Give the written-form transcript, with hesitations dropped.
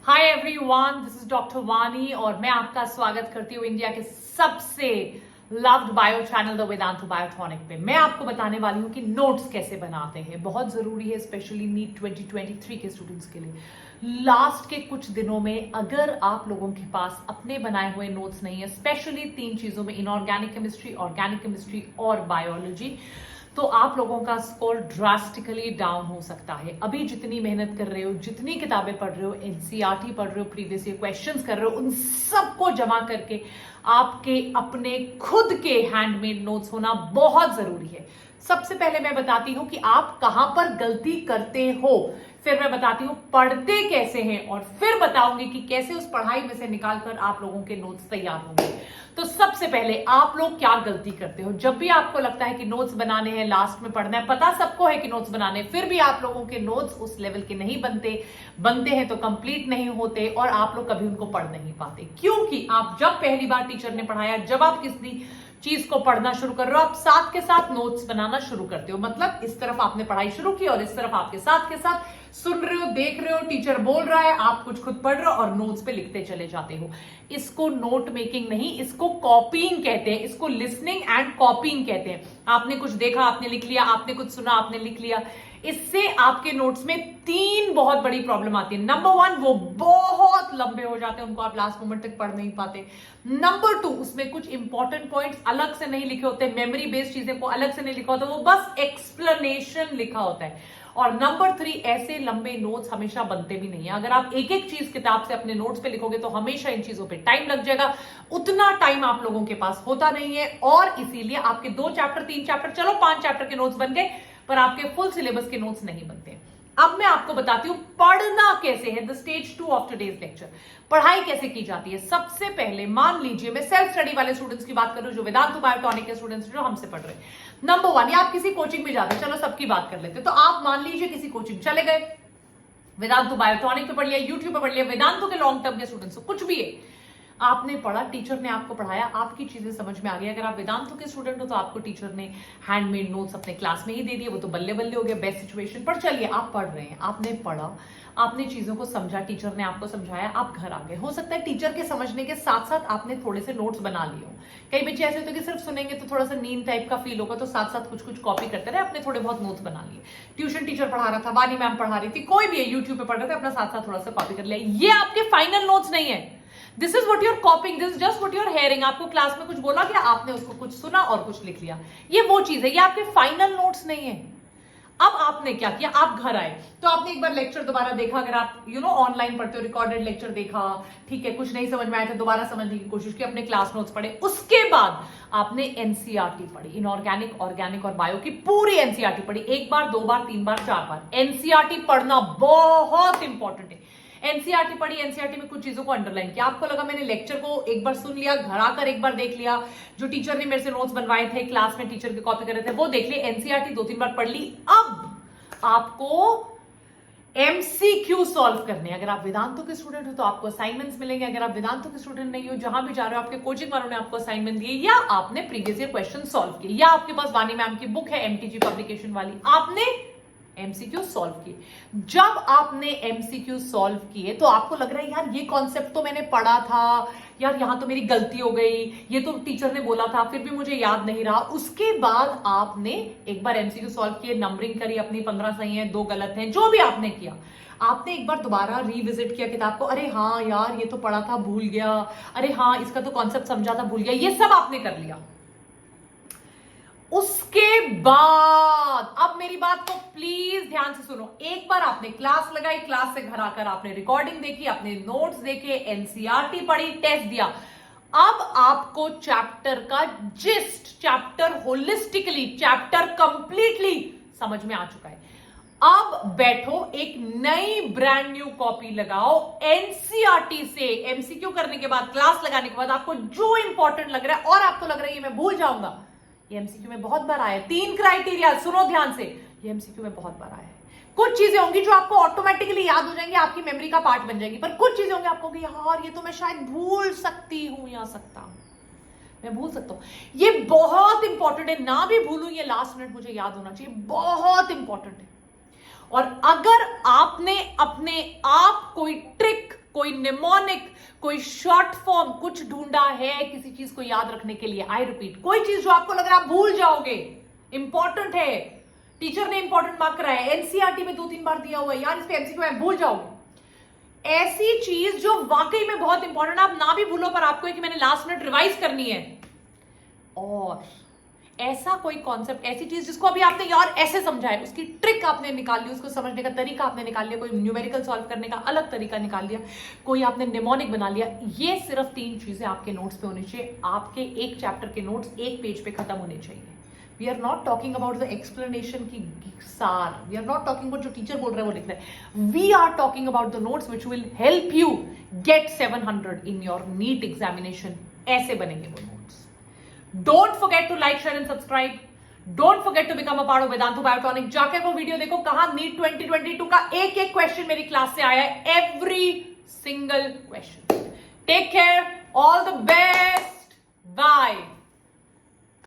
Hi everyone, this is doctor वानी और मैं आपका स्वागत करती हूँ इंडिया के सबसे loved bio channel the Vedantu Biotonic पे। मैं आपको बताने वाली हूँ कि नोट्स कैसे बनाते हैं। बहुत जरूरी है, स्पेशली नीट 2023 के स्टूडेंट्स के लिए। लास्ट के कुछ दिनों में अगर आप लोगों के पास अपने बनाए हुए नोट्स नहीं है, स्पेशली 3 चीजों में, इनऑर्गेनिक केमिस्ट्री, ऑर्गेनिक केमिस्ट्री और बायोलॉजी, तो आप लोगों का स्कोर ड्रास्टिकली डाउन हो सकता है। अभी जितनी मेहनत कर रहे हो, जितनी किताबें पढ़ रहे हो, एनसीईआरटी पढ़ रहे हो, प्रीवियस ईयर क्वेश्चंस कर रहे हो, उन सबको जमा करके आपके अपने खुद के हैंडमेड नोट्स होना बहुत जरूरी है। सबसे पहले मैं बताती हूं कि आप कहां पर गलती करते हो, फिर मैं बताती हूं पढ़ते कैसे हैं, और फिर बताऊंगी कि कैसे उस पढ़ाई में से निकालकर आप लोगों के नोट्स तैयार होंगे। तो सबसे पहले आप लोग क्या गलती करते हो जब भी आपको लगता है कि नोट्स बनाने हैं, लास्ट में पढ़ना है, पता सबको है कि नोट्स बनाने, फिर भी आप लोगों के नोट्स उस लेवल के नहीं बनते हैं तो कंप्लीट नहीं होते और आप लोग कभी उनको पढ़ नहीं पाते। क्योंकि आप जब पहली बार टीचर ने पढ़ाया, जब आप किसी चीज को पढ़ना शुरू कर रहे हो, आप साथ के साथ नोट्स बनाना शुरू करते हो। मतलब इस तरफ आपने पढ़ाई शुरू की और इस तरफ आपके साथ के साथ सुन रहे हो, देख रहे हो, टीचर बोल रहा है, आप कुछ खुद पढ़ रहे हो और नोट्स पे लिखते चले जाते हो। इसको नोट मेकिंग नहीं, इसको कॉपीइंग कहते हैं। इसको लिसनिंग एंड कॉपीइंग कहते हैं। आपने कुछ देखा, आपने लिख लिया, आपने कुछ सुना, आपने लिख लिया। इससे आपके नोट्स में 3 बहुत बड़ी प्रॉब्लम आती है। नंबर 1, वो बहुत लंबे हो जाते हैं, उनको आप लास्ट मोमेंट तक पढ़ नहीं पाते। नंबर 2, उसमें कुछ इंपॉर्टेंट पॉइंट्स अलग से नहीं लिखे होते, मेमोरी बेस्ड चीजें को अलग से नहीं लिखा होता, वो बस एक्सप्लेनेशन लिखा होता है। और नंबर 3, ऐसे लंबे नोट्स हमेशा बनते भी नहीं है। अगर आप एक एक चीज किताब से अपने नोट्स पे लिखोगे तो हमेशा इन चीजों पे टाइम लग जाएगा। उतना टाइम आप लोगों के पास होता नहीं है और इसीलिए आपके 2 चैप्टर, 3 चैप्टर, चलो 5 चैप्टर के नोट्स बन गए, पर आपके फुल सिलेबस के नोट्स नहीं बनते। अब मैं आपको बताती हूं पढ़ना कैसे है। The stage 2 of today's lecture, पढ़ाई कैसे की जाती है। सबसे पहले मान लीजिए मैं सेल्फ स्टडी वाले स्टूडेंट्स की बात करूं, जो वेदांतु बायोटॉनिक के स्टूडेंट्स जो हमसे पढ़ रहे हैं। नंबर 1, या आप किसी कोचिंग में जाते हैं, चलो सबकी बात कर लेते हैं। तो आप मान लीजिए किसी कोचिंग चले गए, वेदांतु बायोटॉनिक पे पढ़ लिया, यूट्यूब पे पढ़ लिया, वेदांतु के लॉन्ग टर्म के स्टूडेंट्स, कुछ भी है, आपने पढ़ा, टीचर ने आपको पढ़ाया, आपकी चीजें समझ में आ गई। अगर आप वेदांतु के स्टूडेंट हो तो आपको टीचर ने हैंडमेड नोट्स अपने क्लास में ही दे दिए, वो तो बल्ले बल्ले हो गया, बेस्ट सिचुएशन। पर चलिए, आप पढ़ रहे हैं, आपने पढ़ा, आपने चीजों को समझा, टीचर ने आपको समझाया, आप घर आ गए। हो सकता है टीचर के समझने के साथ साथ आपने थोड़े से नोट्स बना लिए हो। कई बच्चे ऐसे होते हैं कि सिर्फ सुनेंगे तो थोड़ा सा नींद टाइप का फील होगा, तो साथ साथ कुछ कुछ कॉपी करते रहे, अपने थोड़े बहुत नोट्स बना लिए। ट्यूशन टीचर पढ़ा रहा था, वानी मैम पढ़ा रही थी, कोई भी है, यूट्यूब पे पढ़ रहे थे, अपना साथ साथ थोड़ा सा कॉपी कर लिया। ये आपके फाइनल नोट्स नहीं है। This is what you're copying, this is just what you're hearing. आपको क्लास में कुछ बोला गया, आपने उसको कुछ सुना और कुछ लिख लिया, ये वो चीज है, ये आपके फाइनल नोट्स नहीं है। अब आपने क्या किया, आप घर आए तो आपने एक बार लेक्चर दोबारा देखा। अगर आप ऑनलाइन पढ़ते हो, रिकॉर्डेड लेक्चर देखा, ठीक है, कुछ नहीं समझ में आया तो दोबारा समझने की कोशिश की, अपने क्लास नोट्स पढ़े। उसके बाद आपने एनसीईआरटी पढ़ी, इनऑर्गेनिक, ऑर्गेनिक और बायो की पूरी एनसीईआरटी पढ़ी। 1 बार, 2 बार, 3 बार, 4 बार। एनसीईआरटी पढ़ना बहुत इंपॉर्टेंट है। एनसीईआरटी पढ़ी, एनसीईआरटी में कुछ चीजों को अंडरलाइन किया। आपको लगा मैंने लेक्चर को एक बार सुन लिया, घर आकर एक बार देख लिया, जो टीचर ने मेरे से नोट्स बनवाए थे, क्लास में टीचर के कॉपी कर रहे थे, वो देख लिए। एनसीईआरटी 2-3 बार पढ़ ली। अब आपको एमसीक्यू सॉल्व करने। अगर आप वेदांतु के स्टूडेंट हो तो आपको असाइनमेंट्स मिलेंगे। अगर आप वेदांतु के स्टूडेंट नहीं हो, जहां भी जा रहे हो, आपके कोचिंग वालों ने आपको असाइनमेंट दिए, या आपने प्रीवियस ईयर क्वेश्चन सॉल्व किए, या आपके पास वानी मैम की बुक है एमटीजी पब्लिकेशन वाली, आपने एमसीक्यू सॉल्व किए। जब आपने एमसीक्यू सॉल्व किए तो आपको लग रहा है यार ये कॉन्सेप्ट तो मैंने पढ़ा था, यार यहां तो मेरी गलती हो गई, ये तो टीचर ने बोला था, फिर भी मुझे याद नहीं रहा। उसके बाद आपने एक बार एमसीक्यू सॉल्व किए, नंबरिंग करी, अपनी 15 सही है, 2 गलत हैं, जो भी आपने किया, आपने एक बार दोबारा रिविजिट किया किताब को। अरे हाँ यार, ये तो पढ़ा था, भूल गया, अरे हाँ इसका तो कॉन्सेप्ट समझा था, भूल गया, ये सब आपने कर लिया। उसके बाद अब मेरी बात को प्लीज ध्यान से सुनो। एक बार आपने क्लास लगाई, क्लास से घर आकर आपने रिकॉर्डिंग देखी, अपने नोट्स देखे, एनसीईआरटी पढ़ी, टेस्ट दिया। अब आपको चैप्टर का gist, chapter holistically, chapter completely समझ में आ चुका है। अब बैठो, एक नई ब्रांड न्यू कॉपी लगाओ एनसीईआरटी से। एमसीक्यू करने के बाद, क्लास लगाने के बाद, आपको जो इंपॉर्टेंट लग रहा है और आपको लग रहा है ये मैं भूल जाऊंगा, ये एमसीक्यू में बहुत बार आया है। 3 क्राइटेरिया सुनो ध्यान से, ये एमसीक्यू में बहुत बार आया है। कुछ चीजें होंगी जो आपको ऑटोमेटिकली याद हो जाएंगी, आपकी मेमोरी का पार्ट बन जाएंगी, पर कुछ चीजें होंगी आपको कि यार ये तो मैं शायद भूल सकती हूं या सकता हूं, मैं भूल सकता हूं। ये बहुत इंपॉर्टेंट है, ना भी भूलूं, ये लास्ट मिनट मुझे याद होना चाहिए, बहुत इंपॉर्टेंट है। और अगर आपने अपने आप कोई ट्रिक, कोई कोई निमोनिक, कोई शॉर्ट फॉर्म कुछ ढूंढा है किसी चीज को याद रखने के लिए? आई रिपीट, कोई चीज जो आपको लग रहा है आप भूल जाओगे, इंपॉर्टेंट है, टीचर ने इंपॉर्टेंट मार्क कराया, एनसीईआरटी में 2-3 बार दिया हुआ है, यार इस पे एमसीक्यू है, भूल जाओगे। ऐसी चीज जो वाकई में बहुत इंपॉर्टेंट, आप ना भी भूलो पर आपको है कि मैंने लास्ट मिनट रिवाइज करनी है, और ऐसा कोई कॉन्सेप्ट, ऐसी चीज जिसको अभी आपने यार ऐसे समझा है, उसकी ट्रिक आपने निकाल ली, उसको समझने का तरीका आपने निकाल लिया, कोई न्यूमेरिकल सॉल्व करने का अलग तरीका निकाल लिया, कोई आपने निमोनिक बना लिया। ये सिर्फ 3 चीजें आपके नोट्स पे होनी चाहिए, आपके एक चैप्टर के नोट्स एक पेज पे खत्म होने चाहिए। We are not talking about the explanation की सार, we are not talking about जो टीचर बोल रहे हैं वो लिख रहे हैं, we are talking about the notes which will help you get 700 in your NEET examination. ऐसे बनेंगे वो notes. Don't forget to like, share and subscribe. Don't forget to become a part of Vedantu Biotonic. जाके वो video देखो, कहां NEET 2022 का एक एक क्वेश्चन मेरी क्लास से आया है, every single question. Take care, all the best.